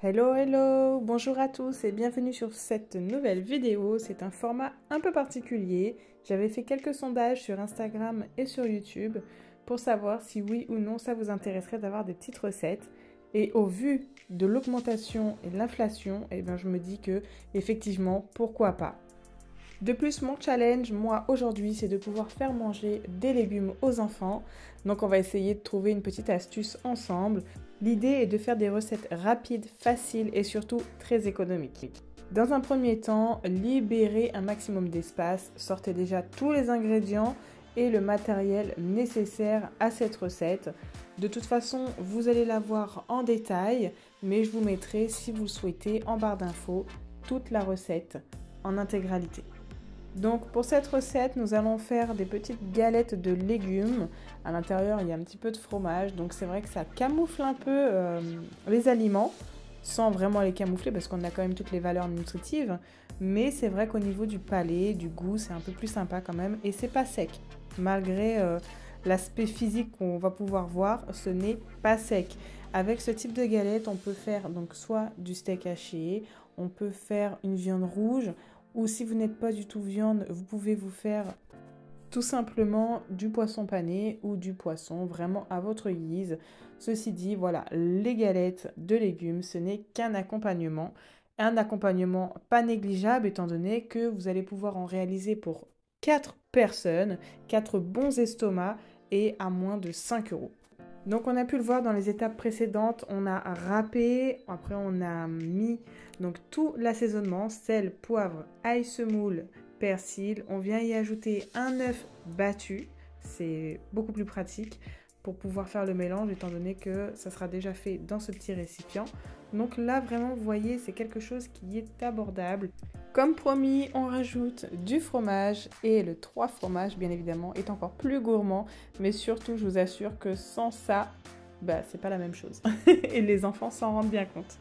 Hello, hello, bonjour à tous et bienvenue sur cette nouvelle vidéo. C'est un format un peu particulier. J'avais fait quelques sondages sur Instagram et sur YouTube pour savoir si oui ou non ça vous intéresserait d'avoir des petites recettes. Et au vu de l'augmentation et de l'inflation, je me dis que effectivement, pourquoi pas. De plus, mon challenge, moi, aujourd'hui, c'est de pouvoir faire manger des légumes aux enfants. Donc, on va essayer de trouver une petite astuce ensemble. L'idée est de faire des recettes rapides, faciles et surtout très économiques. Dans un premier temps, libérez un maximum d'espace. Sortez déjà tous les ingrédients et le matériel nécessaire à cette recette. De toute façon, vous allez la voir en détail, mais je vous mettrai, si vous le souhaitez, en barre d'infos, toute la recette en intégralité. Donc pour cette recette, nous allons faire des petites galettes de légumes. À l'intérieur, il y a un petit peu de fromage, donc c'est vrai que ça camoufle un peu les aliments, sans vraiment les camoufler parce qu'on a quand même toutes les valeurs nutritives. Mais c'est vrai qu'au niveau du palais, du goût, c'est un peu plus sympa quand même et c'est pas sec. Malgré l'aspect physique qu'on va pouvoir voir, ce n'est pas sec. Avec ce type de galette, on peut faire donc soit du steak haché, on peut faire une viande rouge, ou si vous n'êtes pas du tout viande, vous pouvez vous faire tout simplement du poisson pané ou du poisson vraiment à votre guise. Ceci dit, voilà, les galettes de légumes, ce n'est qu'un accompagnement. Un accompagnement pas négligeable étant donné que vous allez pouvoir en réaliser pour 4 personnes, 4 bons estomacs et à moins de 5 euros. Donc on a pu le voir dans les étapes précédentes, on a râpé, après on a mis donc tout l'assaisonnement, sel, poivre, ail semoule, persil. On vient y ajouter un œuf battu, c'est beaucoup plus pratique pour pouvoir faire le mélange étant donné que ça sera déjà fait dans ce petit récipient. Donc là vraiment vous voyez c'est quelque chose qui est abordable. Comme promis, on rajoute du fromage et le 3 fromage bien évidemment est encore plus gourmand, mais surtout je vous assure que sans ça, c'est pas la même chose et les enfants s'en rendent bien compte.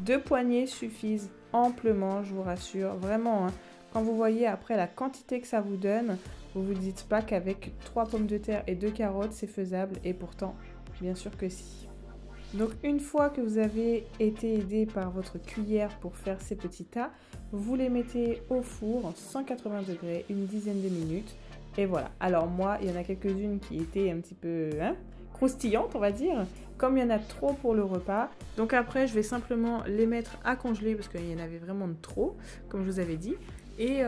2 poignées suffisent amplement, je vous rassure, vraiment. Quand vous voyez après la quantité que ça vous donne, vous vous dites pas qu'avec 3 pommes de terre et 2 carottes c'est faisable et pourtant, bien sûr que si. Donc une fois que vous avez été aidé par votre cuillère pour faire ces petits tas, vous les mettez au four 180 degrés une dizaine de minutes et voilà. Alors moi, il y en a quelques-unes qui étaient un petit peu croustillantes on va dire, comme il y en a trop pour le repas. Donc après, je vais simplement les mettre à congeler parce qu'il y en avait vraiment trop, comme je vous avais dit. Et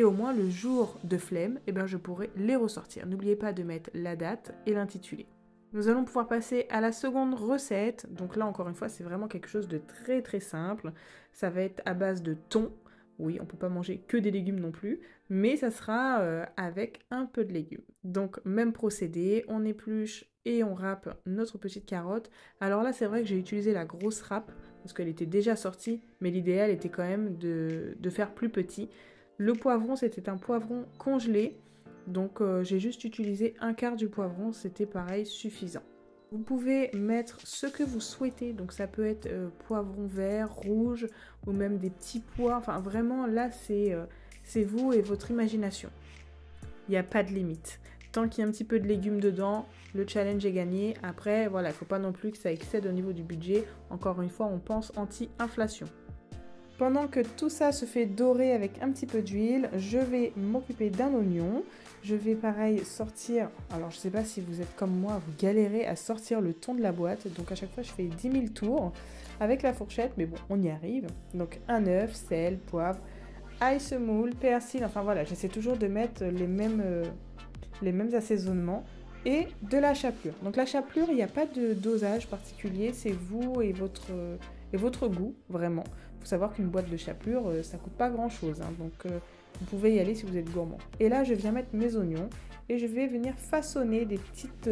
au moins le jour de flemme, je pourrai les ressortir. N'oubliez pas de mettre la date et l'intitulé. Nous allons pouvoir passer à la seconde recette. Donc là, encore une fois, c'est vraiment quelque chose de très très simple. Ça va être à base de thon. Oui, on ne peut pas manger que des légumes non plus, mais ça sera avec un peu de légumes. Donc, même procédé, on épluche et on râpe notre petite carotte. Alors là, c'est vrai que j'ai utilisé la grosse râpe parce qu'elle était déjà sortie, mais l'idéal était quand même de faire plus petit. Le poivron, c'était un poivron congelé. Donc j'ai juste utilisé un quart du poivron, c'était pareil suffisant. Vous pouvez mettre ce que vous souhaitez, donc ça peut être poivron vert, rouge ou même des petits pois. Enfin vraiment là c'est vous et votre imagination. Il n'y a pas de limite. Tant qu'il y a un petit peu de légumes dedans, le challenge est gagné. Après voilà, il ne faut pas non plus que ça excède au niveau du budget. Encore une fois, on pense anti-inflation. Pendant que tout ça se fait dorer avec un petit peu d'huile, je vais m'occuper d'un oignon. Je vais pareil sortir, alors je ne sais pas si vous êtes comme moi, vous galérez à sortir le thon de la boîte. Donc à chaque fois je fais 10 000 tours avec la fourchette, mais bon on y arrive. Donc un œuf, sel, poivre, ail semoule, persil, enfin voilà, j'essaie toujours de mettre les mêmes assaisonnements. Et de la chapelure. Donc la chapelure, il n'y a pas de dosage particulier, c'est vous et votre goût, vraiment. Il faut savoir qu'une boîte de chapelure, ça coûte pas grand chose, donc vous pouvez y aller si vous êtes gourmand. Et là, je viens mettre mes oignons et je vais venir façonner des petites,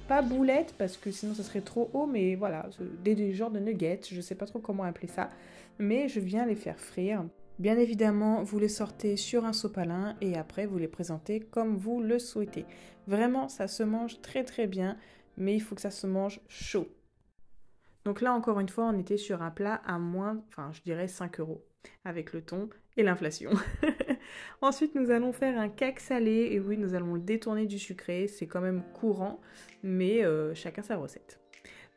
pas boulettes parce que sinon ça serait trop haut, mais voilà, des genres de nuggets, je sais pas trop comment appeler ça, mais je viens les faire frire. Bien évidemment, vous les sortez sur un sopalin et après vous les présentez comme vous le souhaitez. Vraiment, ça se mange très très bien, mais il faut que ça se mange chaud. Donc là, encore une fois, on était sur un plat à moins, je dirais 5 euros, avec le thon et l'inflation. Ensuite, nous allons faire un cake salé, et oui, nous allons le détourner du sucré, c'est quand même courant, mais chacun sa recette.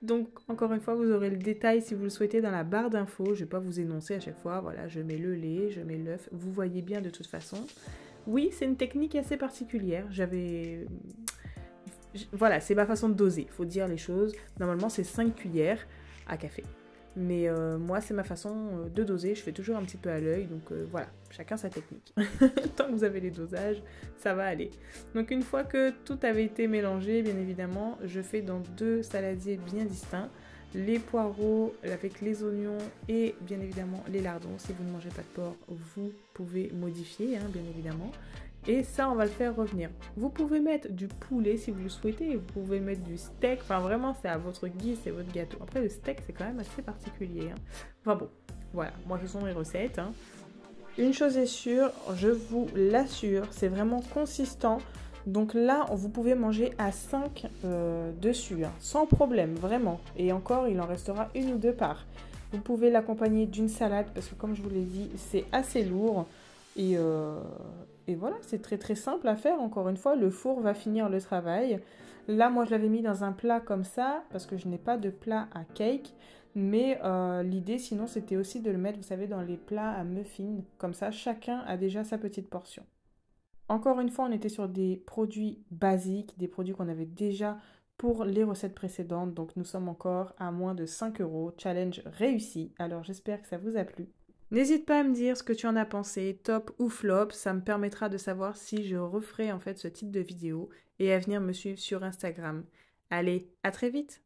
Donc, encore une fois, vous aurez le détail si vous le souhaitez dans la barre d'infos. Je ne vais pas vous énoncer à chaque fois. Voilà, je mets le lait, je mets l'œuf. Vous voyez bien de toute façon. Oui, c'est une technique assez particulière. Voilà, c'est ma façon de doser. Il faut dire les choses. Normalement, c'est 5 cuillères à café. Mais moi, c'est ma façon de doser. Je fais toujours un petit peu à l'œil. Donc voilà, chacun sa technique. Tant que vous avez les dosages, ça va aller. Donc une fois que tout avait été mélangé, bien évidemment, je fais dans 2 saladiers bien distincts. Les poireaux avec les oignons et bien évidemment les lardons. Si vous ne mangez pas de porc, vous pouvez modifier, hein, bien évidemment. Et ça, on va le faire revenir. Vous pouvez mettre du poulet si vous le souhaitez. Vous pouvez mettre du steak. Enfin, vraiment, c'est à votre guise, c'est votre gâteau. Après, le steak, c'est quand même assez particulier. Hein. Enfin bon, voilà. Moi, ce sont mes recettes. Hein. Une chose est sûre, je vous l'assure, c'est vraiment consistant. Donc là, vous pouvez manger à 5 dessus, hein, sans problème, vraiment. Et encore, il en restera 1 ou 2 parts. Vous pouvez l'accompagner d'une salade, parce que comme je vous l'ai dit, c'est assez lourd. Et voilà, c'est très très simple à faire. Encore une fois, le four va finir le travail. Là, moi, je l'avais mis dans un plat comme ça, parce que je n'ai pas de plat à cake. Mais l'idée, sinon, c'était aussi de le mettre, vous savez, dans les plats à muffins. Comme ça, chacun a déjà sa petite portion. Encore une fois, on était sur des produits basiques, des produits qu'on avait déjà pour les recettes précédentes. Donc, nous sommes encore à moins de 5 €. Challenge réussi. Alors, j'espère que ça vous a plu. N'hésite pas à me dire ce que tu en as pensé, top ou flop, ça me permettra de savoir si je referai en fait ce type de vidéo et à venir me suivre sur Instagram. Allez, à très vite!